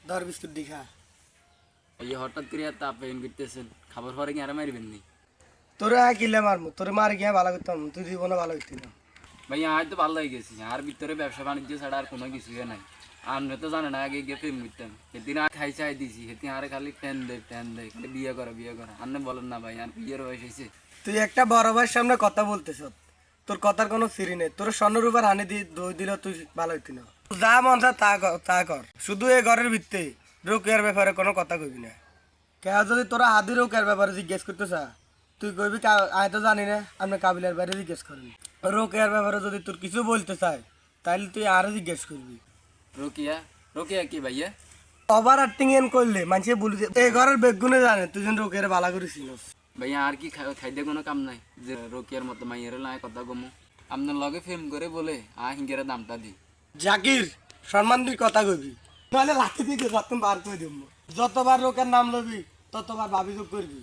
ধর বিস্কুট দি খা। এই হঠাৎ করে এত আপ্যায়ন করতেছেন, খাবার পরে কি আর মারবেন নি? তোরে কিলে মারমু, তোরে মার গিয়ে ভালো করতাম, তুই জীবনে ভালো করতি না। ভাই আর তো ভালো হয়ে গেছি, আর ভিতরে ব্যবসা বাণিজ্য ছাড়া আর কোনো কিছুই নাই। আপনি তো জানেন আগে গিয়ে প্রেম করতাম, সেদিন আর খাই চাই দিছি, সেদিন আর খালি ফ্যান দেয় খালি বিয়ে করা আপনি বলেন না ভাই, আর বিয়ের বয়স হয়েছে। তুই একটা বড় ভাইয়ের সামনে কথা বলতেছ, তোর কথার কোনো ফিরি নেই। তোর স্বর্ণের উপর হানি দিয়ে দই দিলে তুই ভালো হইতি না। যা মন চায় তা কর, শুধু এই ঘরের ভিত্তে রোকেয়ার ব্যাপারে কোনো কথা কইবি না। কেউ যদি তোরা হাদি রোকেয়ার ব্যাপারে জিজ্ঞেস করতে চা, তুই কইবি আমি তো জানি না, আপনি কাবিলার বাইরে জিজ্ঞেস করেন। রোকেয়ার ব্যাপারে যদি তোর কিছু বলতে চায় তাহলে তুই আরো জিজ্ঞেস করবি। রোকিয়া রোকিয়া কি ভাইয়া? ওভার অ্যাক্টিং এন করলে মানুষে বলি এই ঘরের বেগুনে জানে তুই যেন রোকেয়ার বালা করেছিস। ভাইয়া আর কি খাইতে কোনো কাম নাই যে রোকিয়ার মতো মাইয়ের লাই কথা কমু? আপনার লগে ফেম করে বলে হিঙ্গের দামটা দি। জাকির, সম্মান দিয়ে কথা কইবি, তাহলে লাঠি দিয়ে যত বার করে দিব। যতবার রোকের নাম লবি ততবার ভাবি করবি।